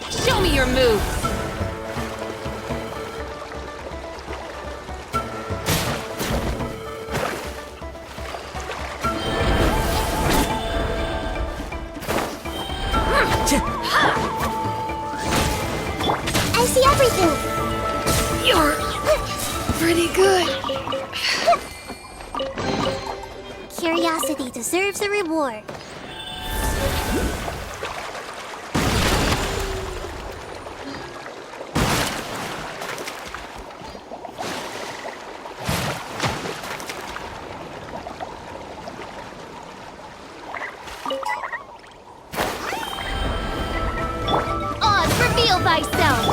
Show me your moves! I see everything! You're pretty good. Curiosity deserves a reward. Oz, reveal thyself!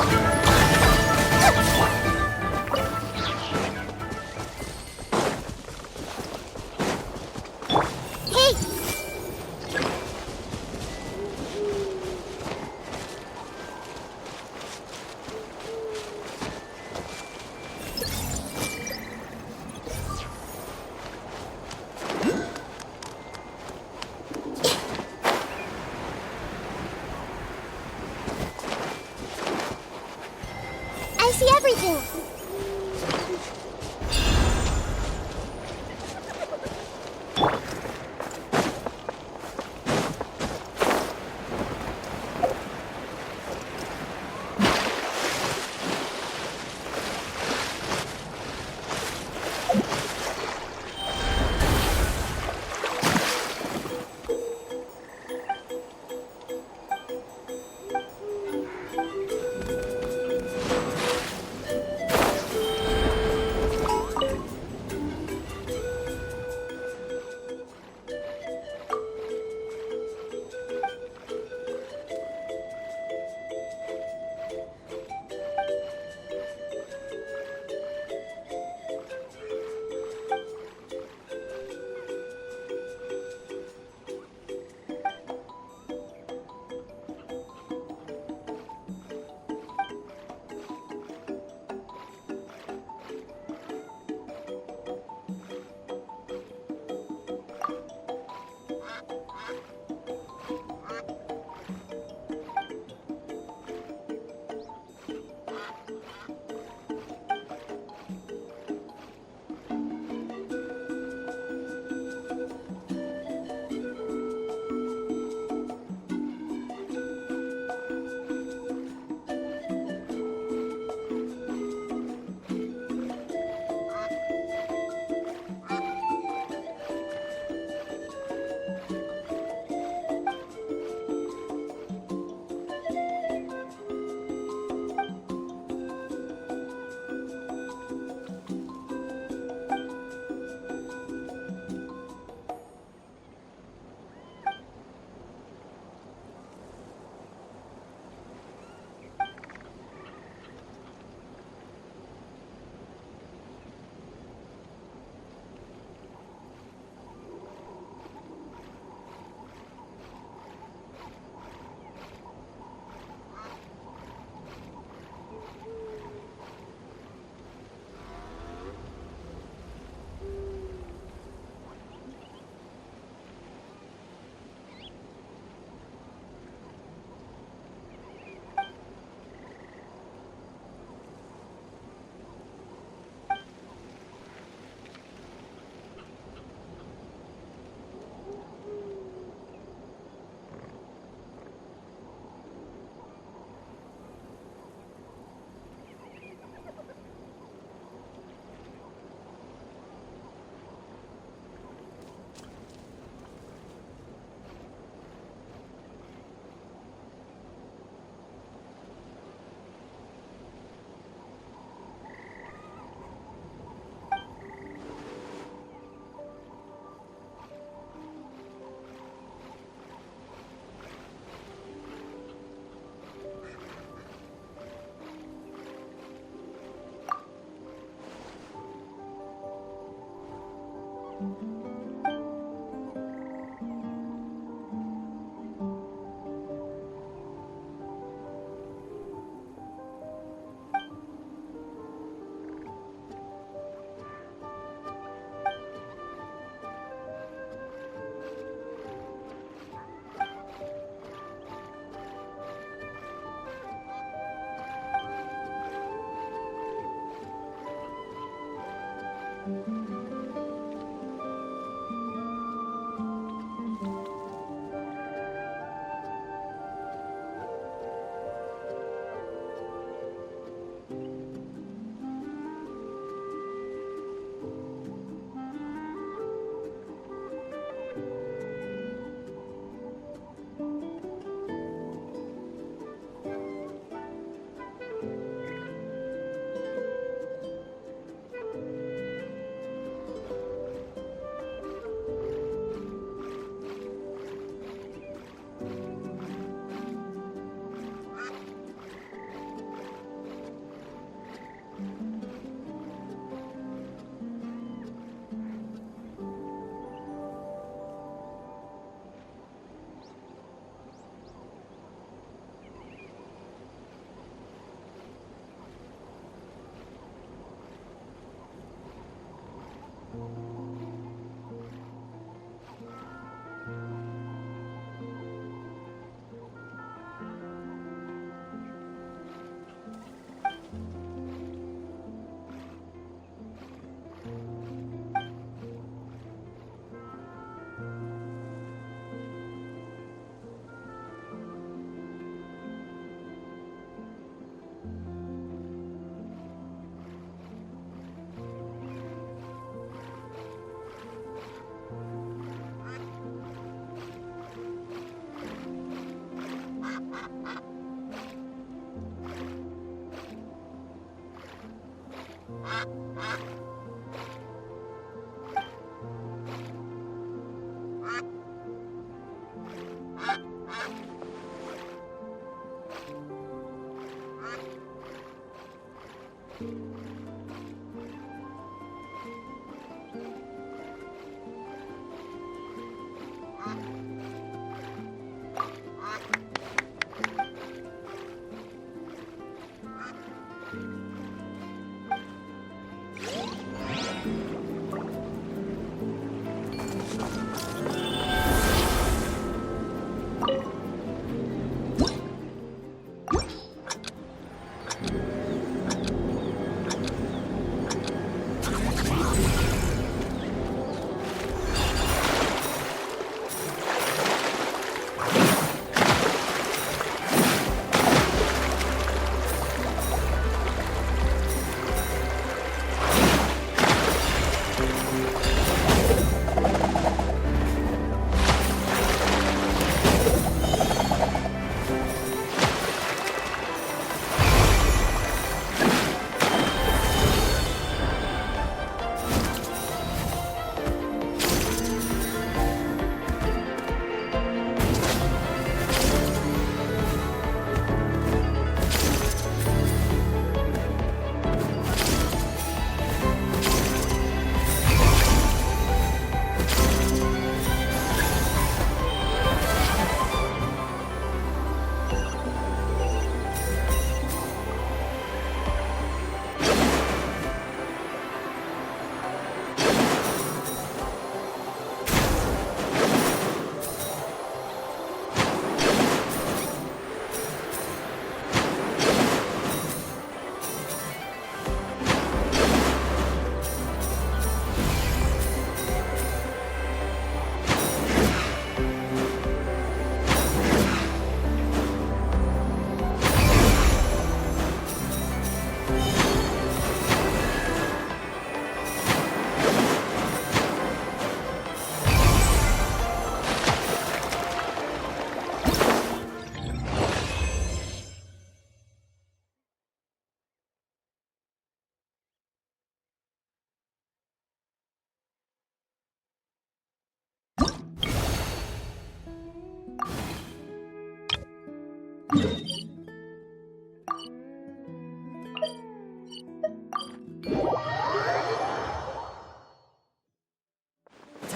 Hey! I see everything!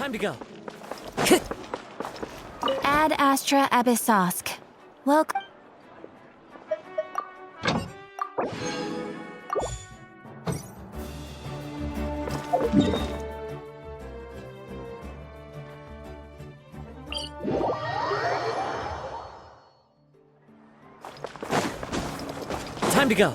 Time to go. Ad Astra Abyssosk. Welcome. Time to go.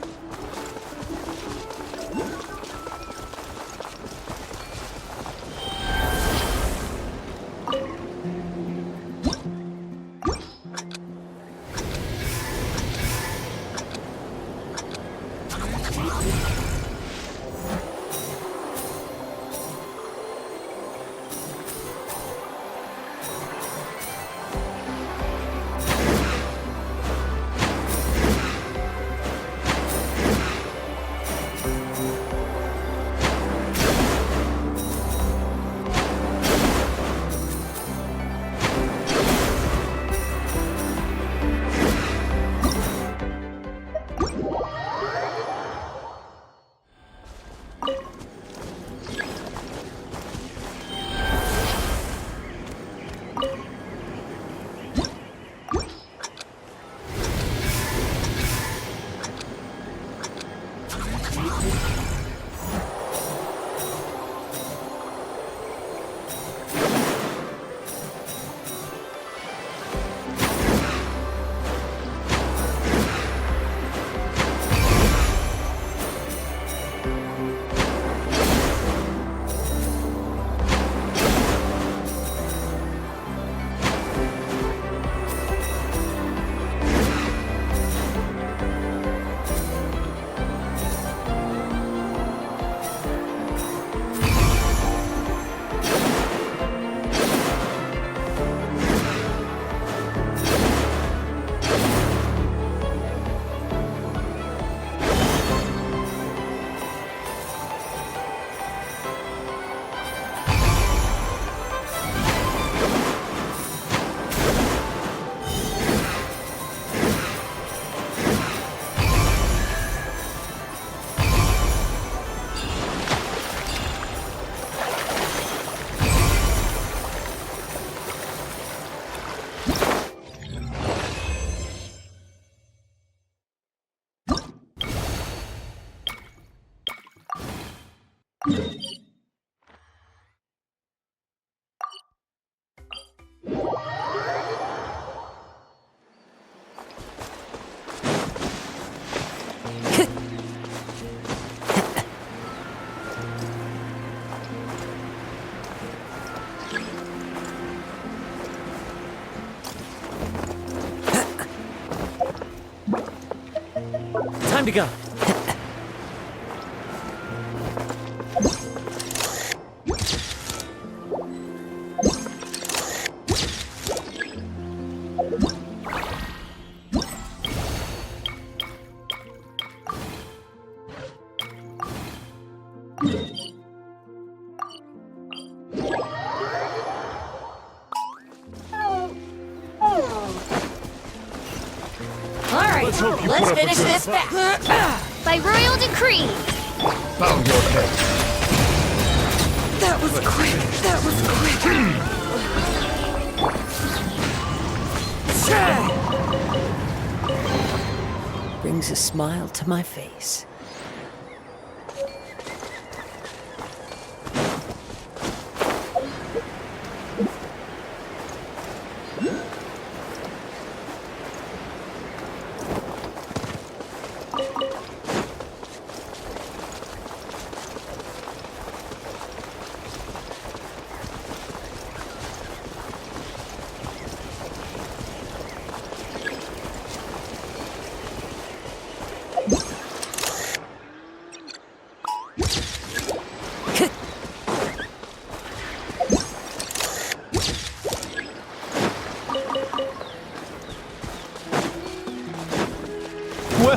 Time to go. Let's finish this fast. By royal decree. Bow your head. That was quick. That was quick. Brings a smile to my face.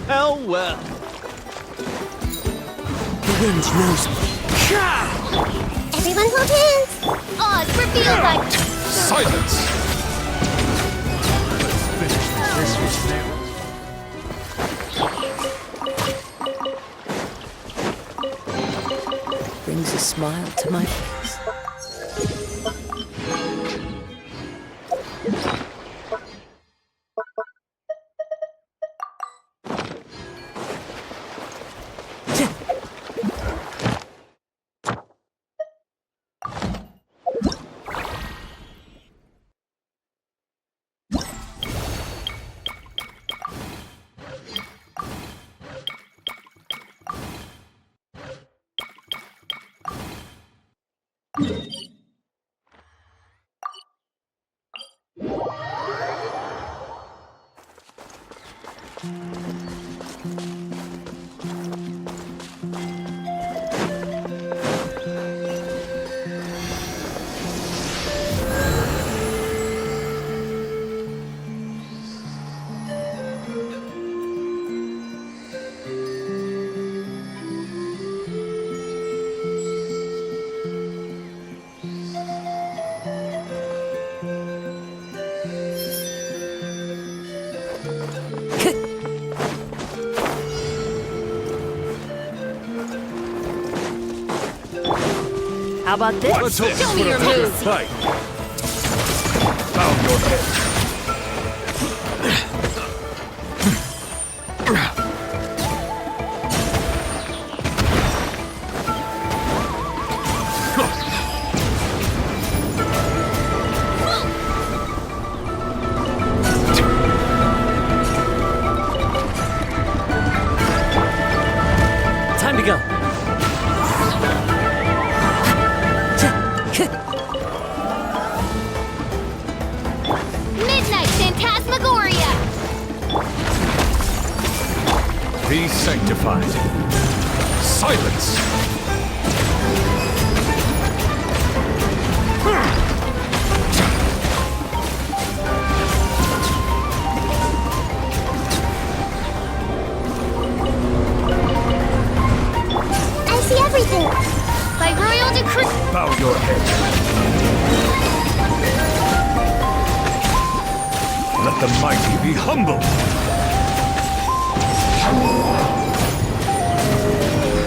Well, well. The wind knows me. Everyone hold hands. Odds revealed by... Silence! Brings a smile to my face. How about this? Let's hope Show me your moves. Fight. Bow your head. Time to go. Midnight Phantasmagoria. Be sanctified. Silence! I see everything. By royal decree. Bow your head. Let the mighty be humble.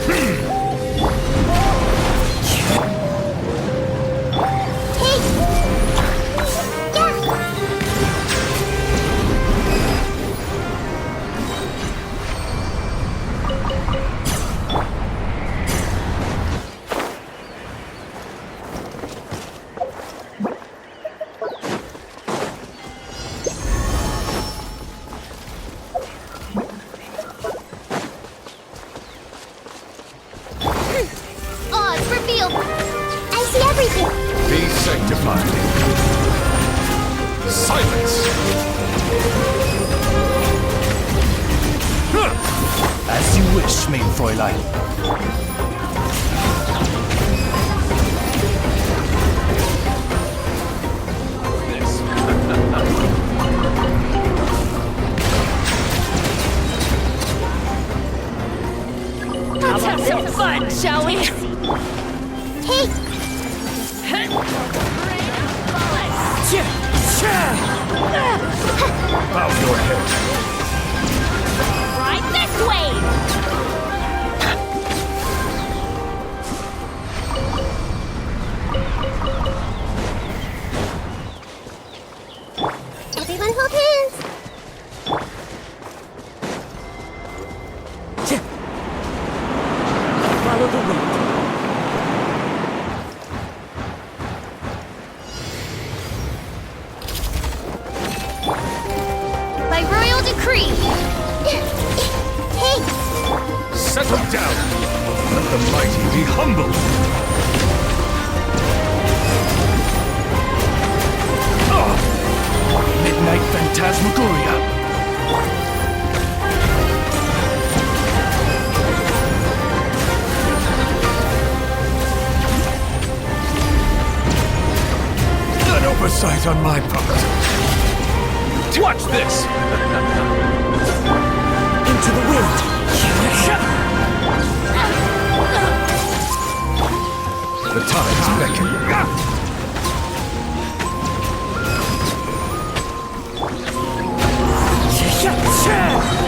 Take. Yeah. mein Fräulein. Let's have some fun, shall we? Hey, Bow your head. right this way! Everyone hold hands! Follow the wind. By royal decree! Hey! Settle down. Let the mighty be humbled. Midnight Phantasmagoria. An oversight on my part. Watch this. Into the wind. The tides beckon.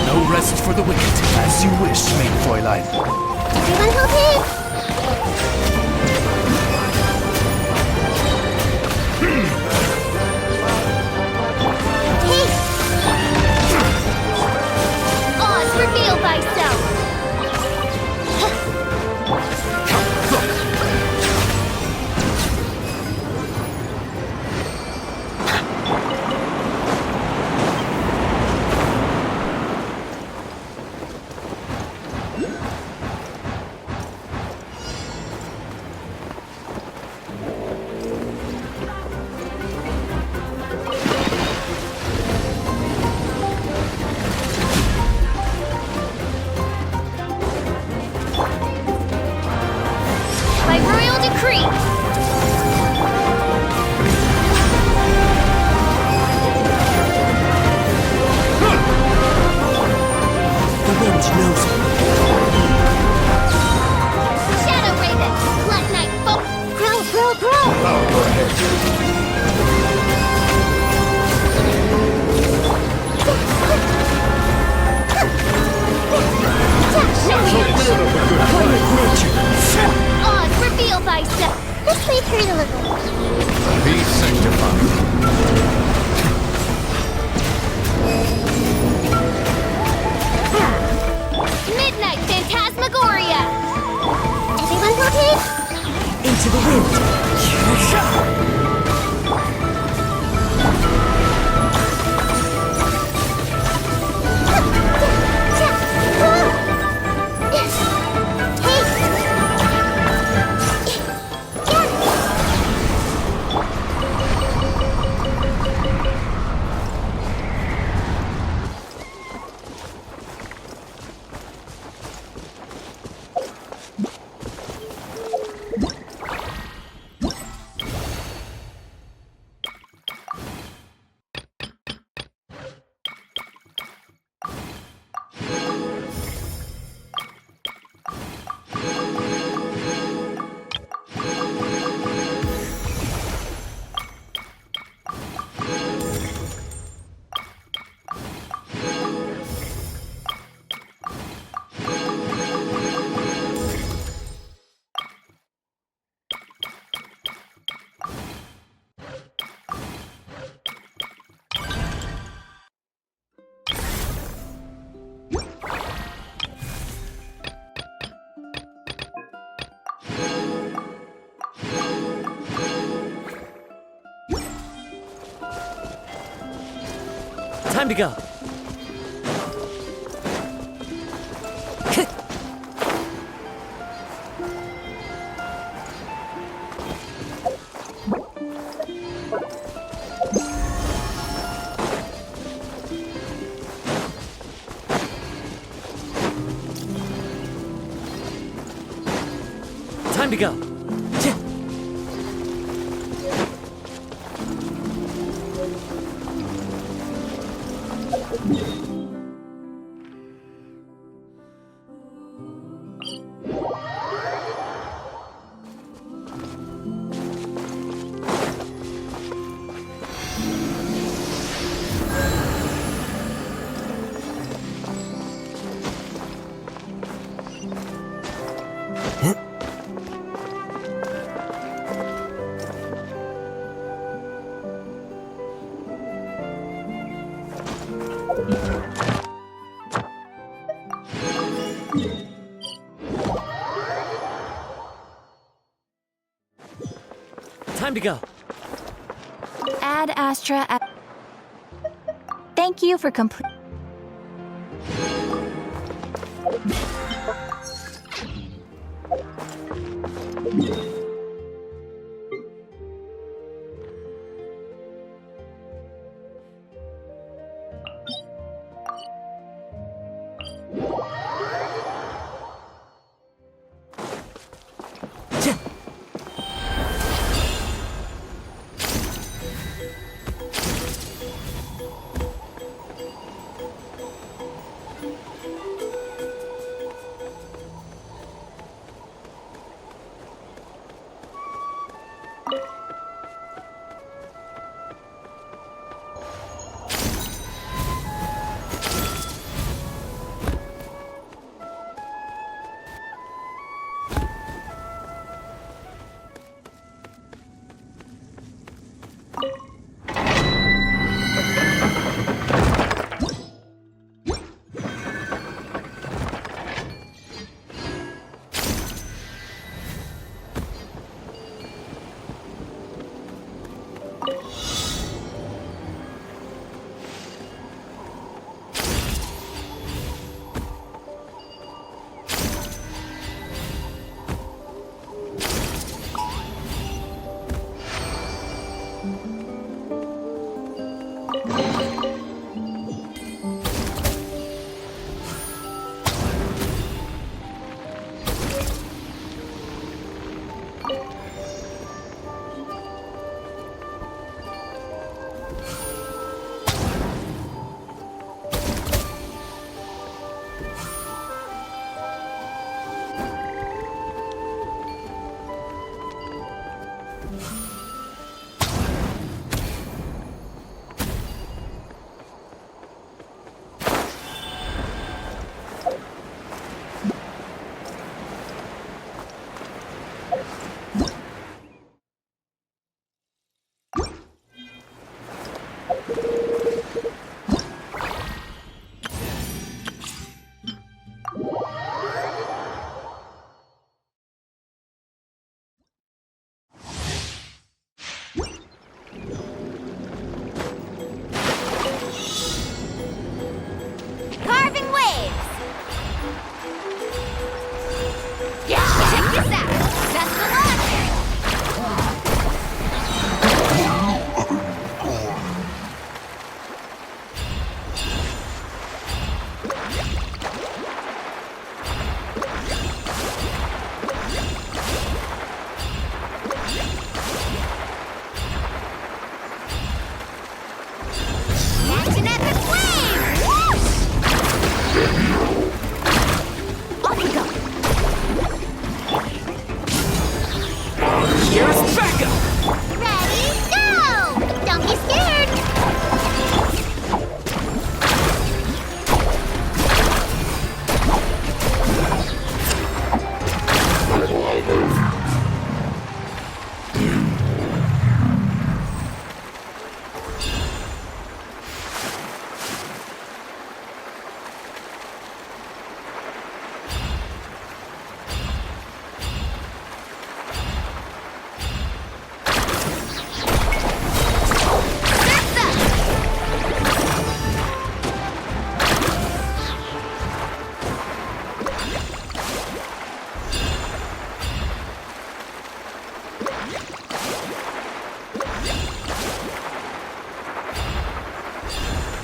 No rest for the wicked. As you wish, mein Fräulein. Everyone hold hands! Hey! Oz, reveal thyself! By royal decree! The wind knows me. Shadow Raven! Blood Knight folk! Grow! Bow your head. Oz, reveal thyself! Let's leave her a little. Be sanctified. Midnight Phantasmagoria! Everyone hold hands! Into the wind. Time to go. to go. Time to go. Add Astra. Thank you for complete. Carving waves. Yeah, check this out. That's the launcher. Catch an epic wave! Whoosh! Off we go. Here's backup! Ready, go! Don't be scared.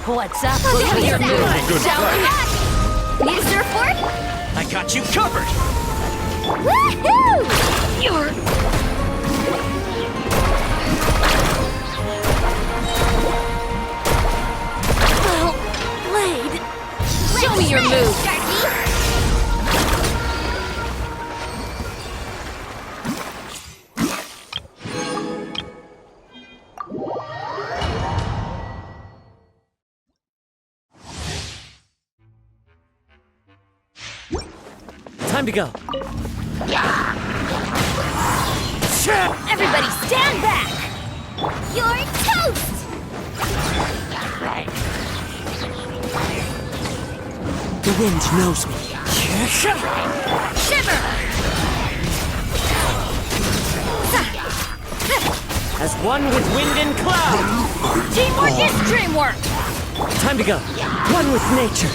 What's up? Okay, Look at your set. movement, Good shall we? Need a surfboard? I got you covered! Woohoo! You're... Well played. Show me your move, Sharky! Time to go. Everybody stand back! You're toast! The wind knows me. Shiver! As one with wind and cloud. Teamwork is dreamwork! Time to go. One with nature.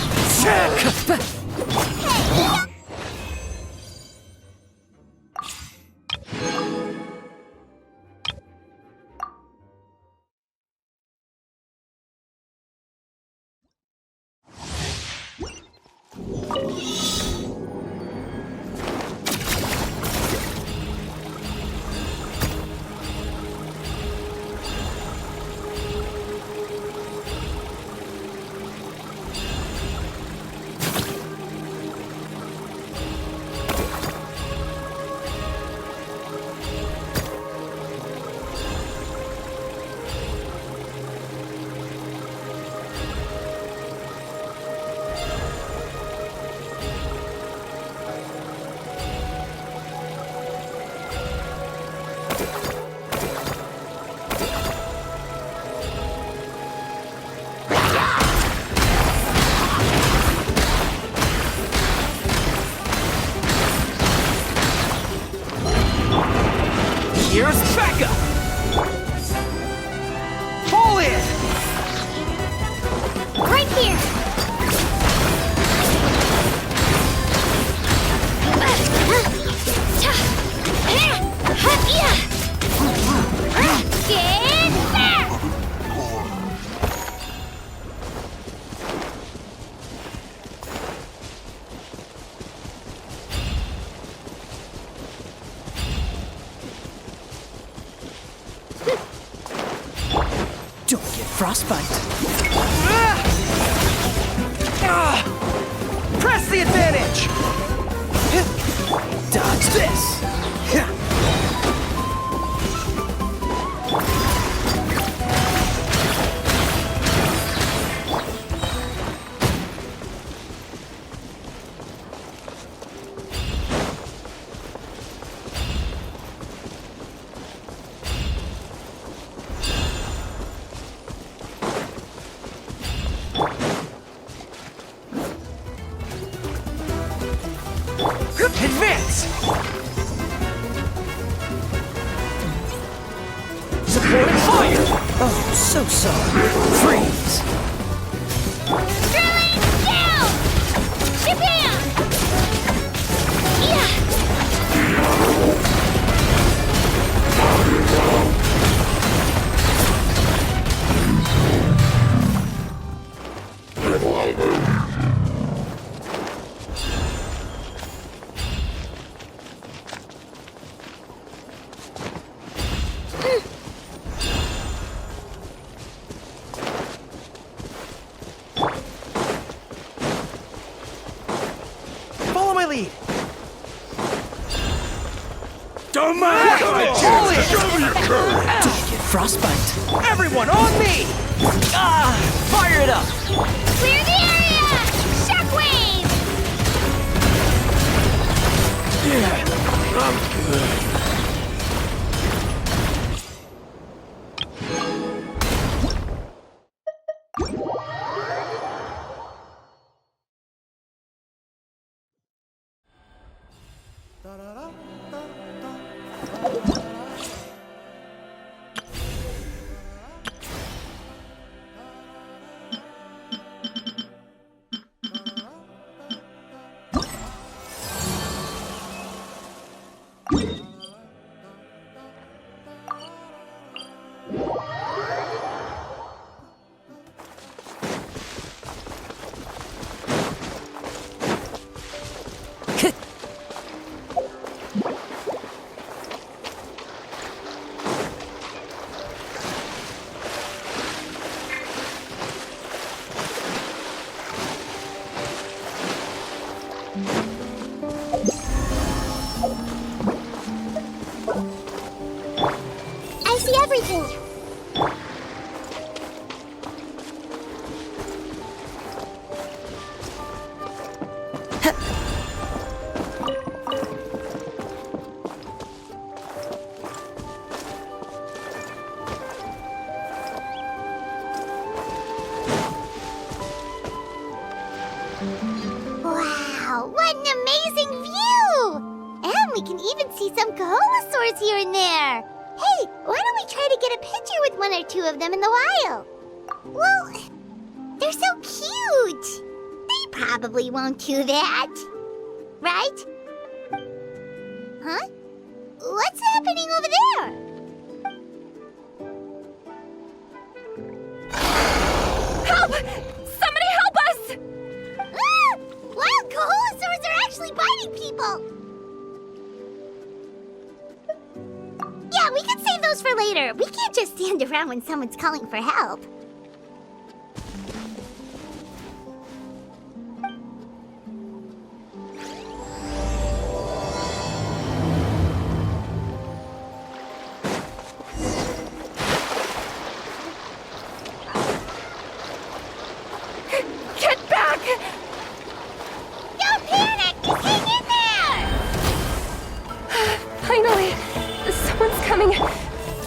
Here's Becca! Pull it! Right here! Get back! Don't get frostbite. Press the advantage! Dodge this. Advance! Supporting fire! Oh, so sorry. Freeze. Drilling down! Shabam! Yeah! Follow my lead! Don't mind! Pull it! Don't get frostbite. Everyone on me! Fire it up! Clear the area! Shockwave! I'm good. Wow, what an amazing view! And we can even see some Kaholosaurs here and there. Hey, why don't we try to get a picture with one or two of them in the wild? Well, they're so cute. They probably won't do that. Right? Huh? What's happening over there? Help! Somebody help us! Ah! Wild Kaholosaurs are actually biting people! Yeah, we can save those for later. We can't just stand around when someone's calling for help. Get back! Don't panic! Just hang in there! Finally! Someone's coming!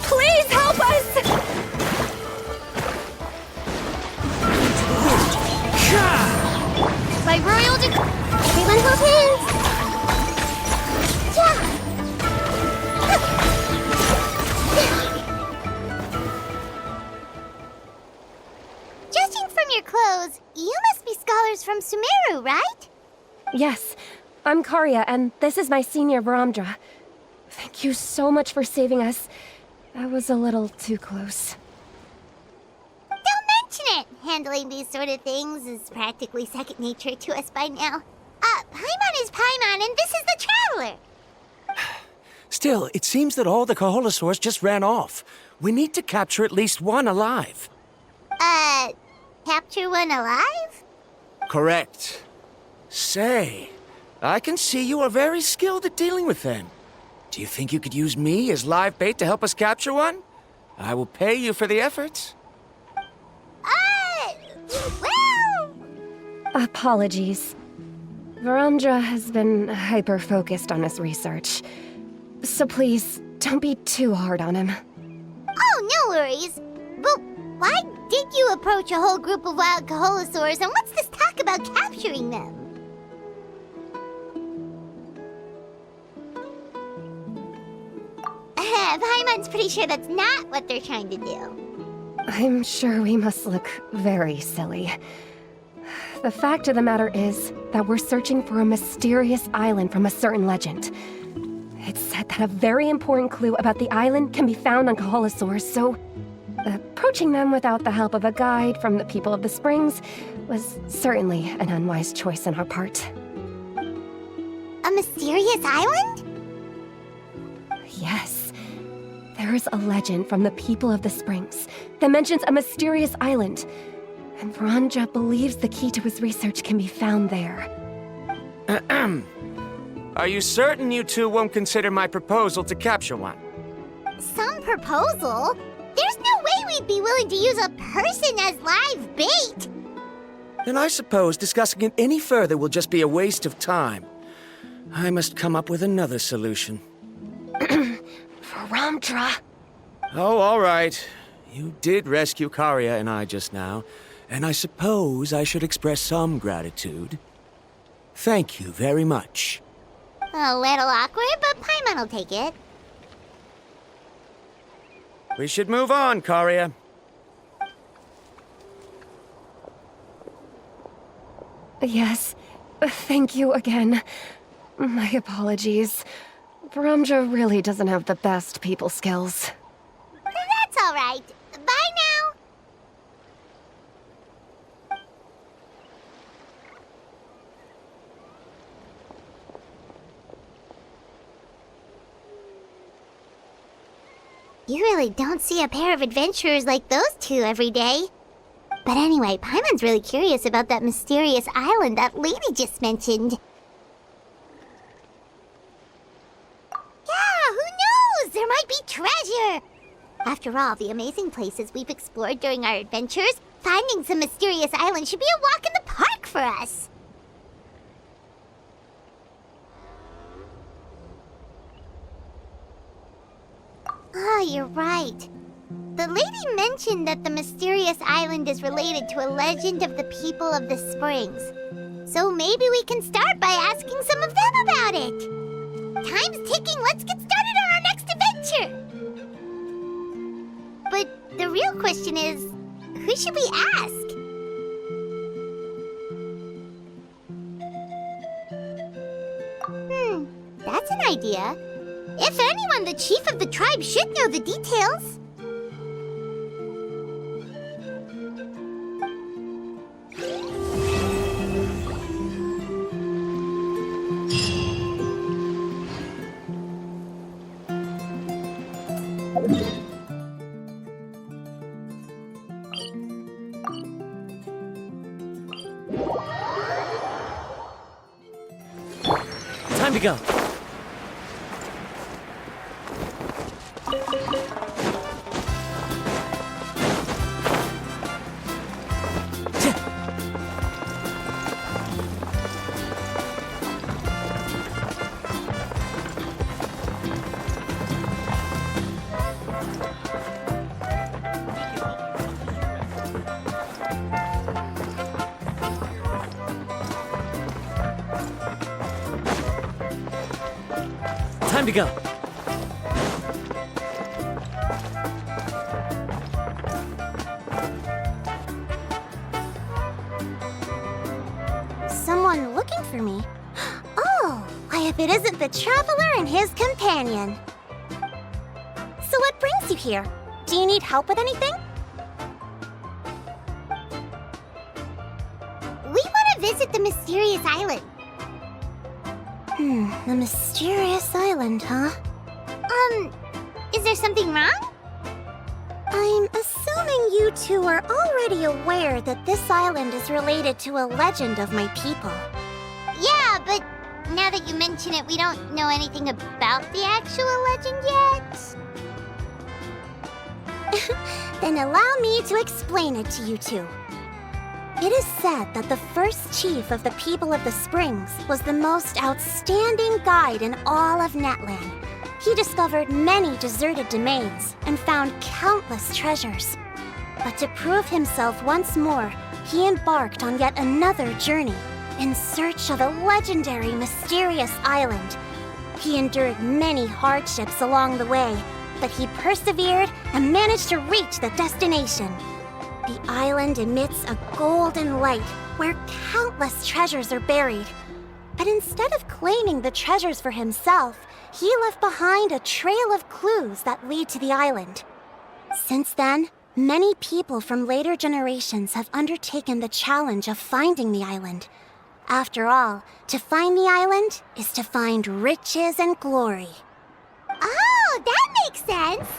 Please help us! By royal everyone hold hands! Yeah! Judging from your clothes, you must be scholars from Sumeru, right? Yes, I'm Karya, and this is my senior Varamdra. Thank you so much for saving us. That was a little too close. Don't mention it! Handling these sort of things is practically second nature to us by now. Paimon is Paimon, and this is the Traveler! Still, it seems that all the Kaholosaurs just ran off. We need to capture at least one alive. Capture one alive? Correct. Say, I can see you are very skilled at dealing with them. Do you think you could use me as live bait to help us capture one? I will pay you for the efforts. Well... Apologies. Varamdra has been hyper-focused on his research. So please, don't be too hard on him. Oh, no worries. But why did you approach a whole group of wild Kaholosaurs, and what's this talk about capturing them? Paimon's pretty sure that's not what they're trying to do. I'm sure we must look very silly. The fact of the matter is that we're searching for a mysterious island from a certain legend. It's said that a very important clue about the island can be found on Kaholosaurs, so approaching them without the help of a guide from the people of the Springs was certainly an unwise choice on our part. A mysterious island? Yes. There is a legend from the people of the Springs that mentions a mysterious island, and Varamdra believes the key to his research can be found there. Are you certain you two won't consider my proposal to capture one? Some proposal? There's no way we'd be willing to use a person as live bait! Then I suppose discussing it any further will just be a waste of time. I must come up with another solution. Varamdra! Oh, all right. You did rescue Karya and I just now, and I suppose I should express some gratitude. Thank you very much. A little awkward, but Paimon will take it. We should move on, Karya. Yes, thank you again. My apologies. Varamdra really doesn't have the best people skills. That's all right. Bye now. You really don't see a pair of adventurers like those two every day. But anyway, Paimon's really curious about that mysterious island that lady just mentioned. Yeah, who knows? There might be treasure! After all the amazing places we've explored during our adventures, finding some mysterious island should be a walk in the park for us. Oh, you're right. The lady mentioned that the mysterious island is related to a legend of the people of the Springs. So maybe we can start by asking some of them about it. Time's ticking, let's get started on our next adventure! But the real question is, who should we ask? That's an idea. If anyone, the chief of the tribe should know the details. Time to go. Time to go. Someone looking for me? Oh, why if it isn't the traveler and his companion. So what brings you here? Do you need help with anything? We want to visit the mysterious island. The mysterious island, huh? Is there something wrong? I'm assuming you two are already aware that this island is related to a legend of my people. Yeah, but now that you mention it, we don't know anything about the actual legend yet. Then allow me to explain it to you two. It is said that the first chief of the people of the Springs was the most outstanding guide in all of Netland. He discovered many deserted domains and found countless treasures. But to prove himself once more, he embarked on yet another journey in search of a legendary, mysterious island. He endured many hardships along the way, but he persevered and managed to reach the destination. The island emits a golden light where countless treasures are buried. But instead of claiming the treasures for himself, he left behind a trail of clues that lead to the island. Since then, many people from later generations have undertaken the challenge of finding the island. After all, to find the island is to find riches and glory. Oh, that makes sense!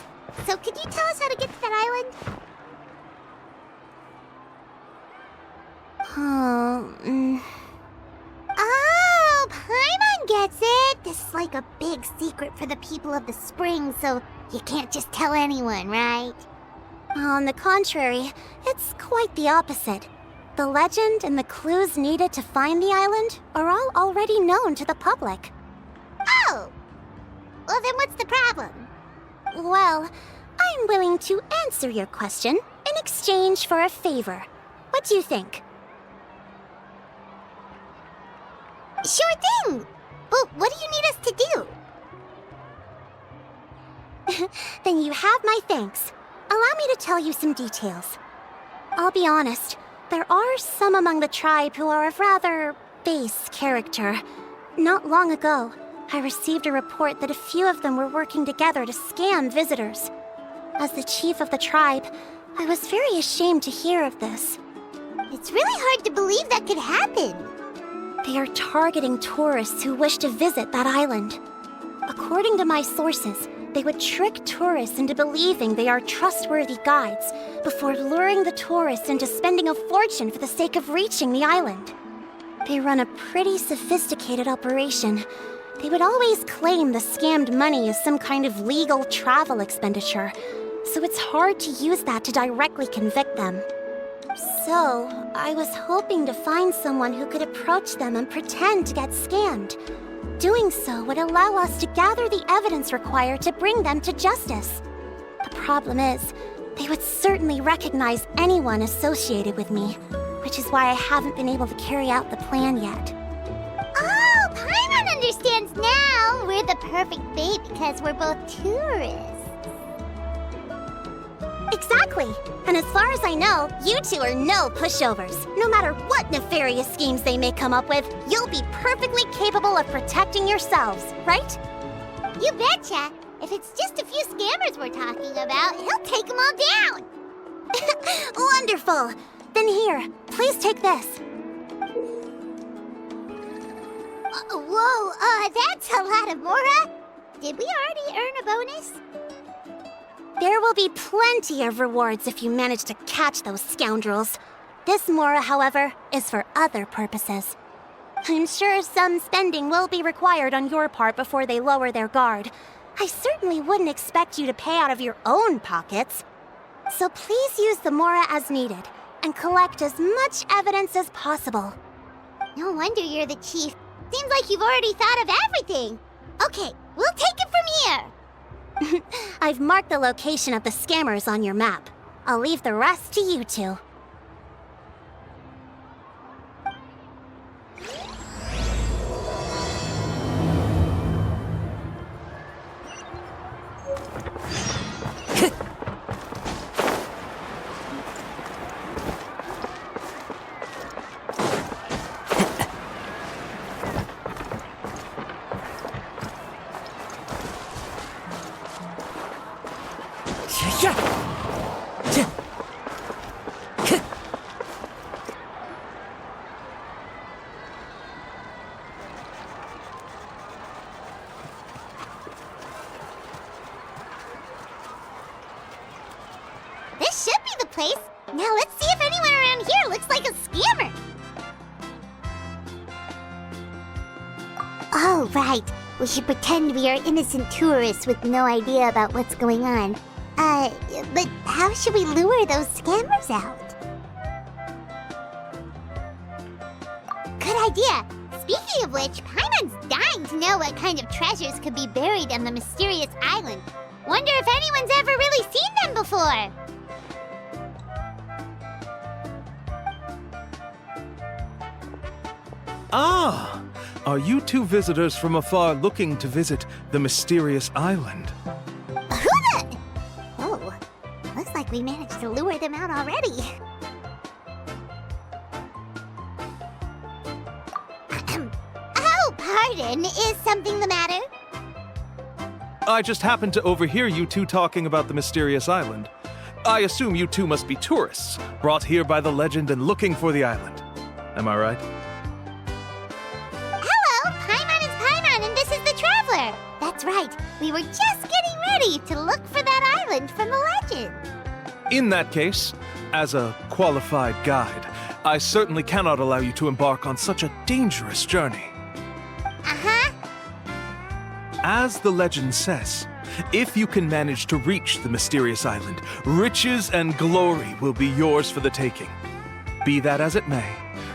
So could you tell us how to get to that island? Oh, Paimon gets it! This is like a big secret for the people of the Spring, so you can't just tell anyone, right? On the contrary, it's quite the opposite. The legend and the clues needed to find the island are all already known to the public. Oh! Well, then what's the problem? Well, I'm willing to answer your question in exchange for a favor. What do you think? Sure thing! But what do you need us to do? Then you have my thanks. Allow me to tell you some details. I'll be honest, there are some among the tribe who are of rather base character. Not long ago, I received a report that a few of them were working together to scam visitors. As the chief of the tribe, I was very ashamed to hear of this. It's really hard to believe that could happen. They are targeting tourists who wish to visit that island. According to my sources, they would trick tourists into believing they are trustworthy guides before luring the tourists into spending a fortune for the sake of reaching the island. They run a pretty sophisticated operation. They would always claim the scammed money is some kind of legal travel expenditure, so it's hard to use that to directly convict them. So, I was hoping to find someone who could approach them and pretend to get scammed. Doing so would allow us to gather the evidence required to bring them to justice. The problem is, they would certainly recognize anyone associated with me, which is why I haven't been able to carry out the plan yet. Oh, Paimon understands now! We're the perfect bait because we're both tourists. Exactly. And as far as I know, you two are no pushovers. No matter what nefarious schemes they may come up with, you'll be perfectly capable of protecting yourselves, right? You betcha. If it's just a few scammers we're talking about, he'll take them all down. Wonderful. Then here, please take this. Whoa, that's a lot of Mora. Did we already earn a bonus? There will be plenty of rewards if you manage to catch those scoundrels. This Mora, however, is for other purposes. I'm sure some spending will be required on your part before they lower their guard. I certainly wouldn't expect you to pay out of your own pockets. So please use the Mora as needed, and collect as much evidence as possible. No wonder you're the chief. Seems like you've already thought of everything. Okay, we'll take it from here. I've marked the location of the scammers on your map. I'll leave the rest to you two. This should be the place. Now let's see if anyone around here looks like a scammer. Oh, right. We should pretend we are innocent tourists with no idea about what's going on. But how should we lure those scammers out? Good idea. Speaking of which, Paimon's dying to know what kind of treasures could be buried on the mysterious island. Wonder if anyone's ever really seen them before. Ah! Are you two visitors from afar looking to visit the mysterious island? Oh, looks like we managed to lure them out already. Oh, pardon. Is something the matter? I just happened to overhear you two talking about the mysterious island. I assume you two must be tourists, brought here by the legend and looking for the island. Am I right? Hello, Paimon is Paimon, and this is the Traveler. That's right. We were just getting ready to look for that island from the legend. In that case, as a qualified guide, I certainly cannot allow you to embark on such a dangerous journey. Uh-huh. As the legend says, if you can manage to reach the mysterious island, riches and glory will be yours for the taking. Be that as it may,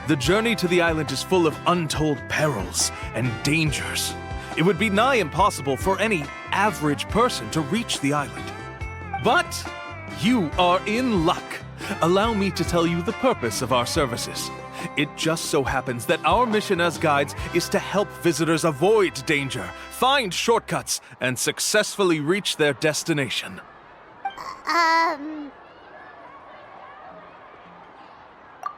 the journey to the island is full of untold perils and dangers. It would be nigh impossible for any average person to reach the island. But you are in luck. Allow me to tell you the purpose of our services. It just so happens that our mission as guides is to help visitors avoid danger, find shortcuts, and successfully reach their destination.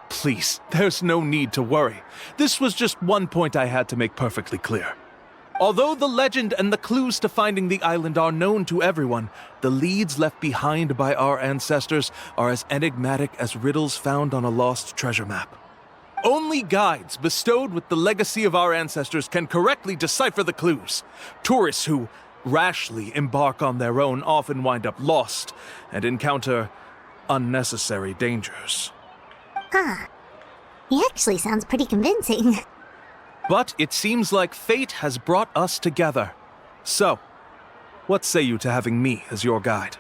Please, there's no need to worry. This was just one point I had to make perfectly clear. Although the legend and the clues to finding the island are known to everyone, the leads left behind by our ancestors are as enigmatic as riddles found on a lost treasure map. Only guides bestowed with the legacy of our ancestors can correctly decipher the clues. Tourists who rashly embark on their own often wind up lost and encounter unnecessary dangers. Huh. He actually sounds pretty convincing. But it seems like fate has brought us together. So, what say you to having me as your guide?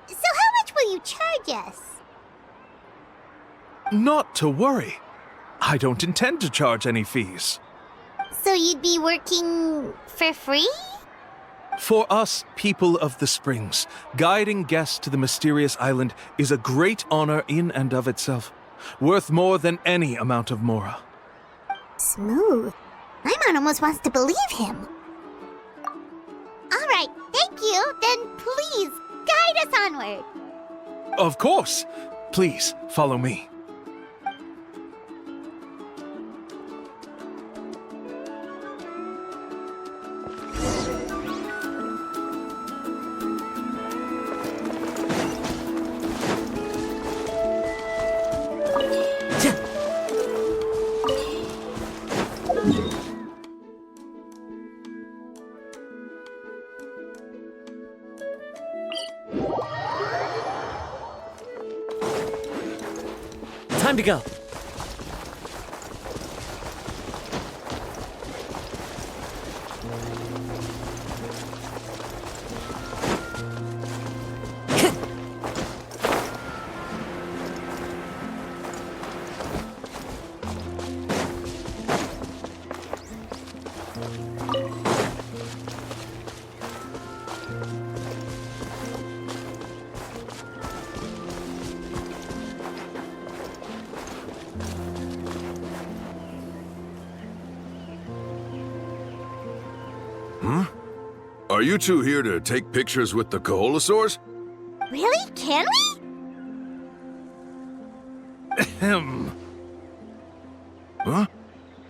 So how much will you charge us? Not to worry. I don't intend to charge any fees. So you'd be working for free? For us, people of the Springs, guiding guests to the mysterious island is a great honor in and of itself. worth more than any amount of mora. Smooth. Paimon almost wants to believe him. All right, thank you. Then please, guide us onward. Of course! Please, follow me. Time to go. Are you two here to take pictures with the Koholosaurs? Really? Can we? Ahem. Huh?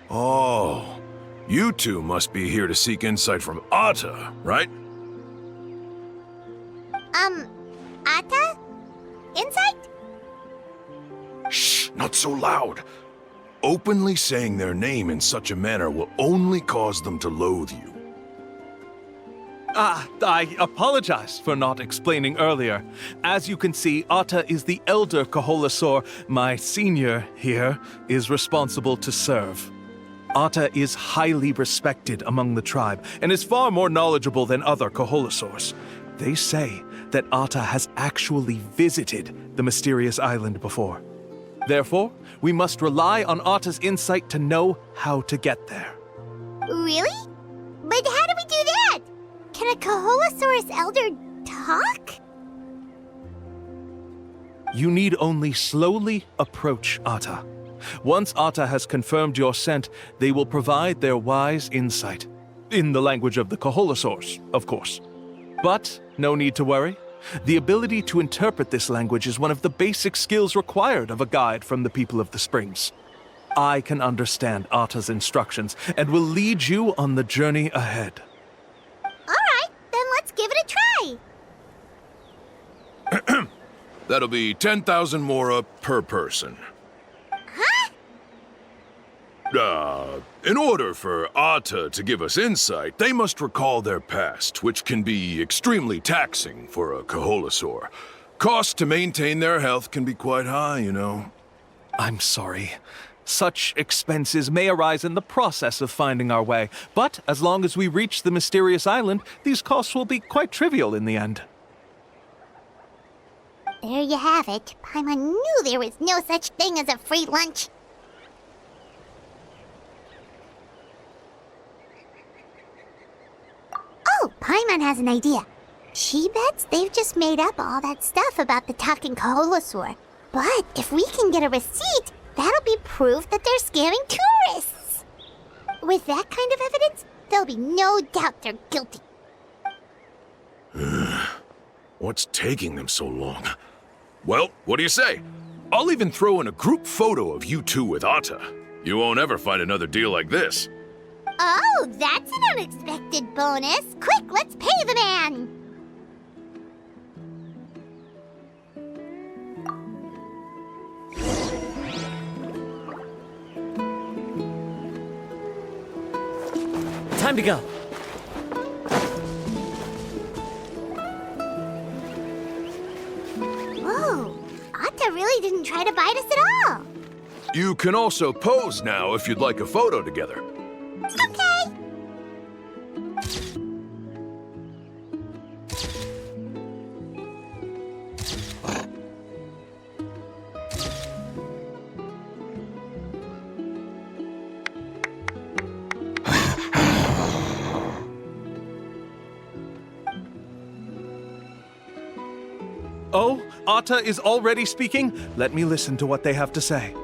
Oh, you two must be here to seek insight from Atta, right? Atta? Insight? Shh, not so loud. Openly saying their name in such a manner will only cause them to loathe you. I apologize for not explaining earlier. As you can see, Atta is the elder Koholosaur. My senior here is responsible to serve. Atta is highly respected among the tribe and is far more knowledgeable than other Koholosaurs. They say that Atta has actually visited the mysterious island before. Therefore, we must rely on Atta's insight to know how to get there. Really? But how do we do that? Can a Koholosaurus elder talk? You need only slowly approach Atta. Once Atta has confirmed your scent, they will provide their wise insight. In the language of the Koholosaurs, of course. But no need to worry. The ability to interpret this language is one of the basic skills required of a guide from the people of the Springs. I can understand Atta's instructions and will lead you on the journey ahead. All right, then let's give it a try. That'll be 10,000 mora per person. Huh? In order for Atta to give us insight, they must recall their past, which can be extremely taxing for a Koholosaur. Cost to maintain their health can be quite high, you know. I'm sorry. Such expenses may arise in the process of finding our way, but as long as we reach the mysterious island, these costs will be quite trivial in the end. There you have it. Paimon knew there was no such thing as a free lunch. Oh, Paimon has an idea. She bets they've just made up all that stuff about the talking Koholosaur. But if we can get a receipt, that'll be proof that they're scamming tourists. With that kind of evidence, there'll be no doubt they're guilty. What's taking them so long? Well, what do you say? I'll even throw in a group photo of you two with Atta. You won't ever find another deal like this. Oh, that's an unexpected bonus. Quick, let's pay the man. Time to go. Whoa, Atta really didn't try to bite us at all. You can also pose now if you'd like a photo together. Okay. Oh, Atta is already speaking, let me listen to what they have to say.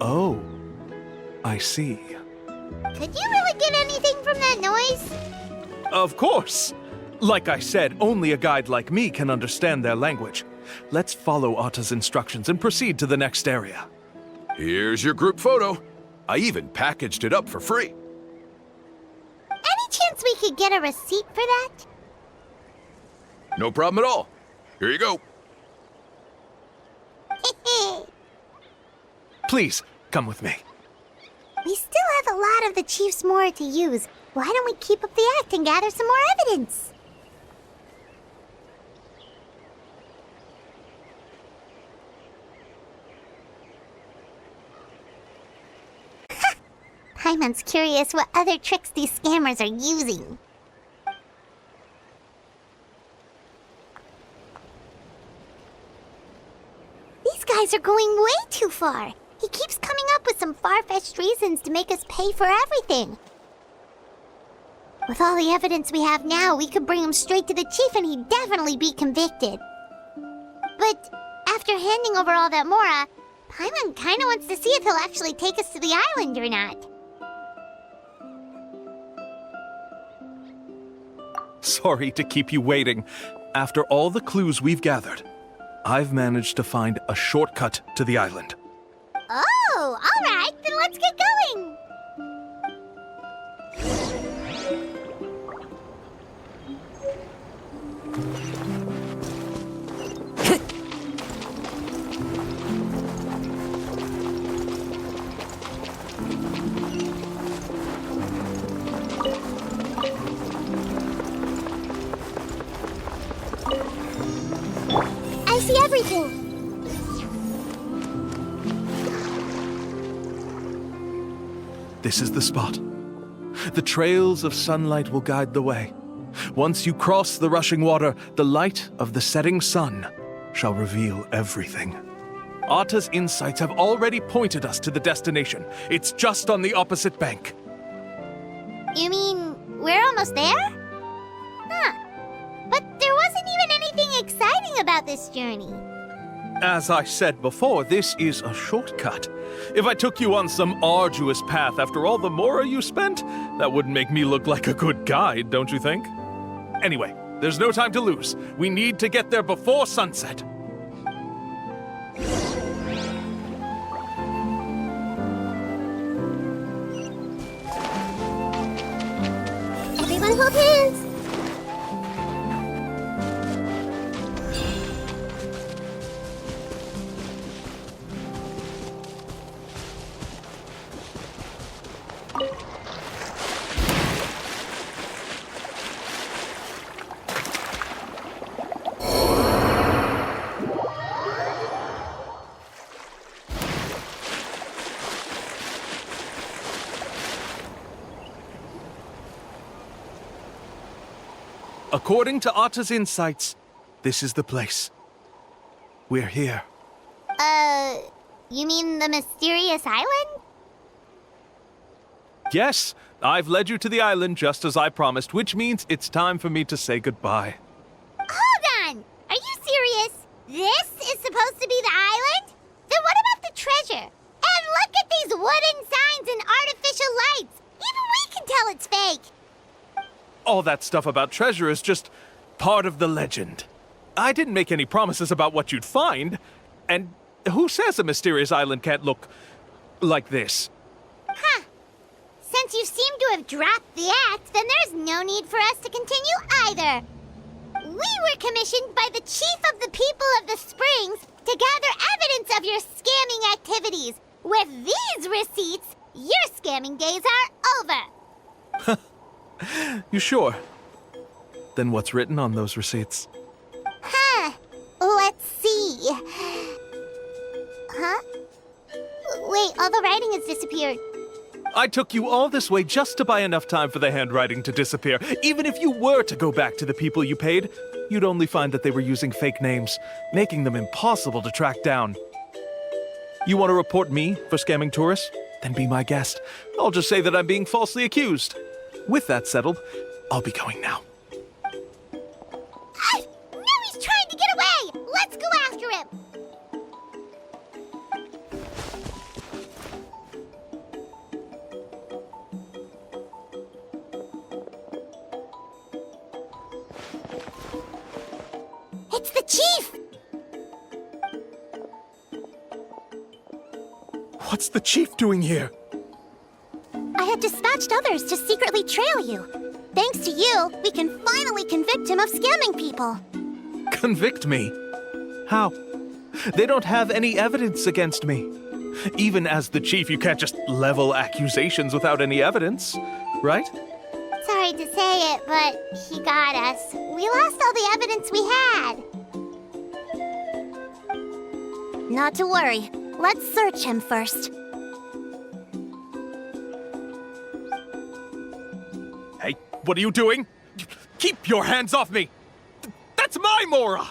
Oh, I see. Could you really get anything from that noise? Of course! Like I said, only a guide like me can understand their language. Let's follow Atta's instructions and proceed to the next area. Here's your group photo. I even packaged it up for free. Any chance we could get a receipt for that? No problem at all. Here you go. Please, come with me. We still have a lot of the Chief's Mora to use. Why don't we keep up the act and gather some more evidence? Paimon's curious what other tricks these scammers are using. These guys are going way too far. He keeps coming up with some far-fetched reasons to make us pay for everything. With all the evidence we have now, we could bring him straight to the chief and he'd definitely be convicted. But after handing over all that Mora, Paimon kinda wants to see if he'll actually take us to the island or not. Sorry to keep you waiting. After all the clues we've gathered, I've managed to find a shortcut to the island. Oh, alright, then let's get going! I see everything! This is the spot. The trails of sunlight will guide the way. Once you cross the rushing water, the light of the setting sun shall reveal everything. Atta's insights have already pointed us to the destination. It's just on the opposite bank. You mean we're almost there? Huh. But there wasn't even anything exciting about this journey. As I said before, this is a shortcut. If I took you on some arduous path after all the Mora you spent, that wouldn't make me look like a good guide, don't you think? Anyway, there's no time to lose. We need to get there before sunset. Everyone hold hands! According to Atta's insights, this is the place. We're here. You mean the mysterious island? Yes, I've led you to the island just as I promised, which means it's time for me to say goodbye. Hold on! Are you serious? This is supposed to be the island? Then what about the treasure? And look at these wooden signs and artificial lights! Even we can tell it's fake! All that stuff about treasure is just part of the legend. I didn't make any promises about what you'd find. And who says a mysterious island can't look like this? Huh. Since you seem to have dropped the act, then there's no need for us to continue either. We were commissioned by the chief of the people of the Springs to gather evidence of your scamming activities. With these receipts, your scamming days are over. You sure? Then what's written on those receipts? Huh. Let's see. Huh? Wait, all the writing has disappeared. I took you all this way just to buy enough time for the handwriting to disappear. Even if you were to go back to the people you paid, you'd only find that they were using fake names, making them impossible to track down. You want to report me for scamming tourists? Then be my guest. I'll just say that I'm being falsely accused. With that settled, I'll be going now. What's the chief doing here? I have dispatched others to secretly trail you. Thanks to you, we can finally convict him of scamming people. Convict me? How? They don't have any evidence against me. Even as the chief, you can't just level accusations without any evidence, right? Sorry to say it, but he got us. We lost all the evidence we had. Not to worry. Let's search him first. Hey, what are you doing? Keep your hands off me! That's my Mora!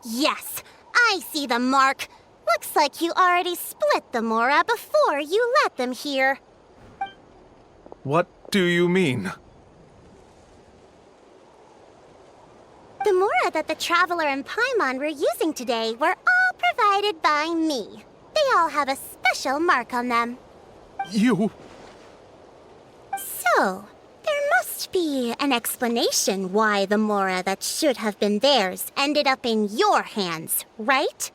Yes, I see the mark. Looks like you already split the Mora before you let them here. What do you mean? The Mora that the Traveler and Paimon were using today were all provided by me. They all have a special mark on them. You... So, there must be an explanation why the Mora that should have been theirs ended up in your hands, right?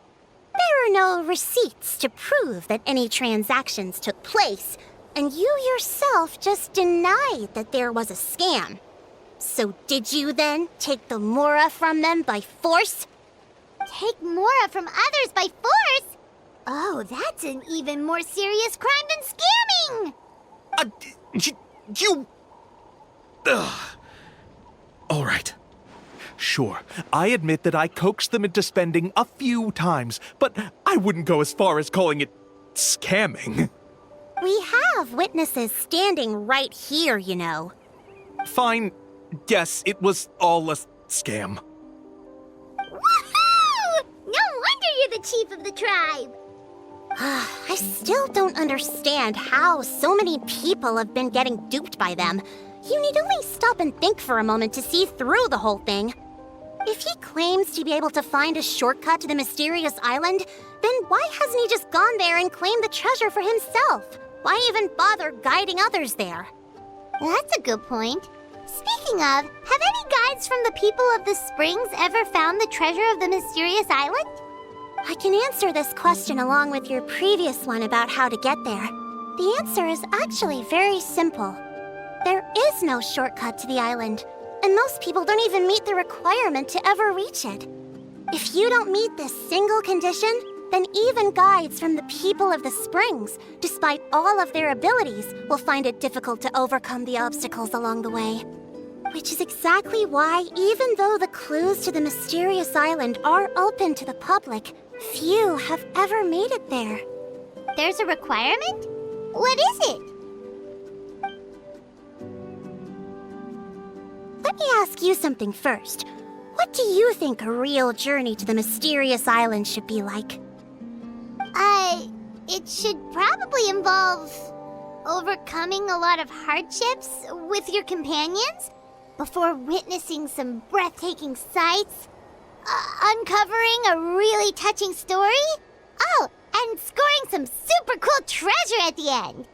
There are no receipts to prove that any transactions took place, and you yourself just denied that there was a scam. So did you then take the Mora from them by force? Take Mora from others by force? Oh, that's an even more serious crime than scamming! You... Ugh. All right. Sure, I admit that I coaxed them into spending a few times, but I wouldn't go as far as calling it scamming. We have witnesses standing right here, you know. Fine. Yes, it was all a scam. Woohoo! No wonder you're the chief of the tribe! I still don't understand how so many people have been getting duped by them. You need only stop and think for a moment to see through the whole thing. If he claims to be able to find a shortcut to the mysterious island, then why hasn't he just gone there and claimed the treasure for himself? Why even bother guiding others there? That's a good point. Speaking of, have any guides from the people of the Springs ever found the treasure of the mysterious island? I can answer this question along with your previous one about how to get there. The answer is actually very simple. There is no shortcut to the island, and most people don't even meet the requirement to ever reach it. If you don't meet this single condition, then even guides from the people of the Springs, despite all of their abilities, will find it difficult to overcome the obstacles along the way. Which is exactly why, even though the clues to the mysterious island are open to the public, few have ever made it there. There's a requirement? What is it? Let me ask you something first. What do you think a real journey to the mysterious island should be like? It should probably involve overcoming a lot of hardships with your companions before witnessing some breathtaking sights, uncovering a really touching story, and scoring some super cool treasure at the end.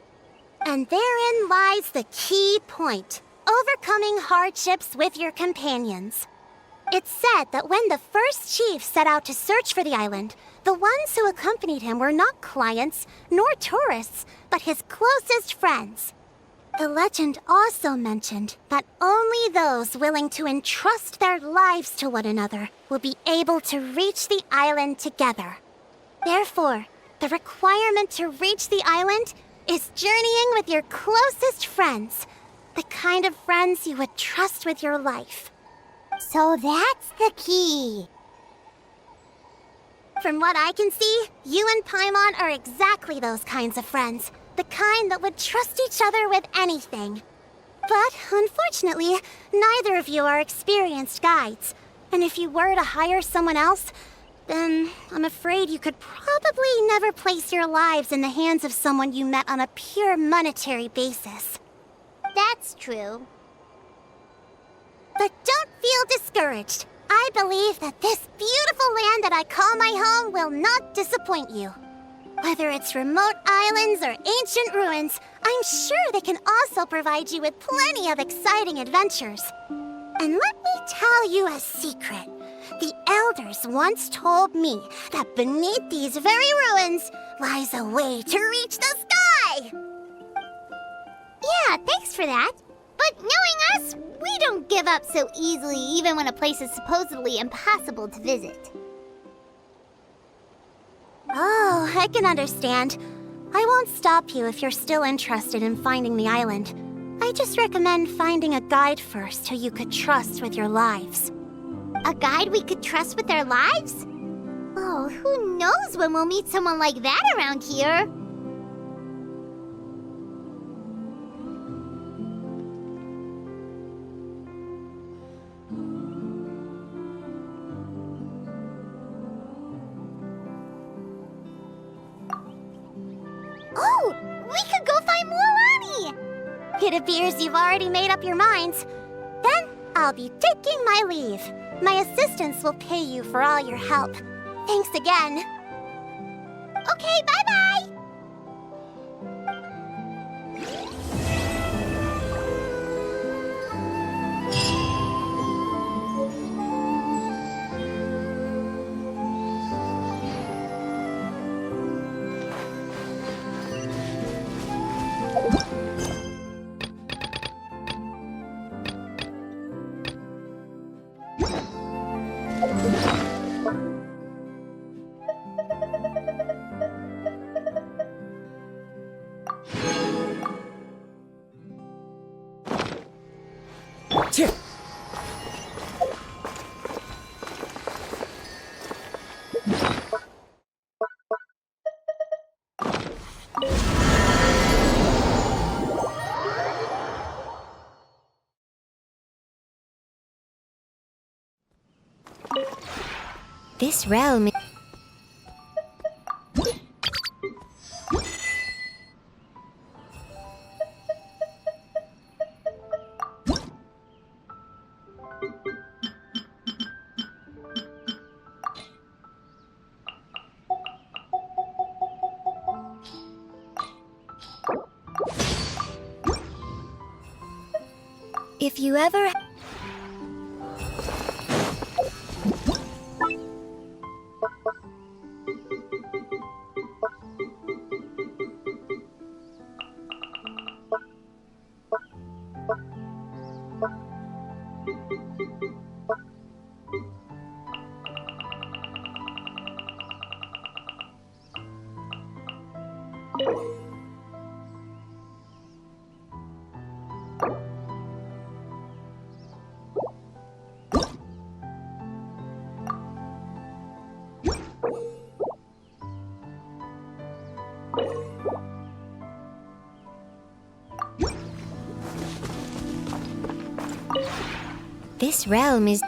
And therein lies the key point. Overcoming hardships with your companions. It's said that when the first chief set out to search for the island, the ones who accompanied him were not clients nor tourists, but his closest friends. The legend also mentioned that only those willing to entrust their lives to one another will be able to reach the island together. Therefore, the requirement to reach the island is journeying with your closest friends, the kind of friends you would trust with your life. So that's the key. From what I can see, you and Paimon are exactly those kinds of friends. The kind that would trust each other with anything. But unfortunately, neither of you are experienced guides. And if you were to hire someone else, then I'm afraid you could probably never place your lives in the hands of someone you met on a pure monetary basis. That's true. But don't feel discouraged. I believe that this beautiful land that I call my home will not disappoint you. Whether it's remote islands or ancient ruins, I'm sure they can also provide you with plenty of exciting adventures. And let me tell you a secret. The elders once told me that beneath these very ruins lies a way to reach the sky. Yeah, thanks for that. But knowing us, we don't give up so easily even when a place is supposedly impossible to visit. Oh, I can understand. I won't stop you if you're still interested in finding the island. I just recommend finding a guide first who you could trust with your lives. A guide we could trust with our lives? Oh, who knows when we'll meet someone like that around here? Oh, we could go find Milani! It appears you've already made up your minds. Then I'll be taking my leave. My assistants will pay you for all your help. Thanks again. Okay, bye-bye! This realm... If you ever... This realm is...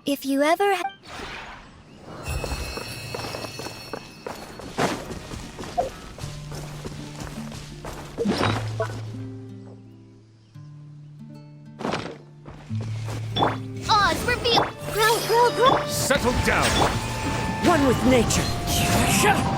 If you ever... Oz, reveal... Grow. Settle down! One with nature!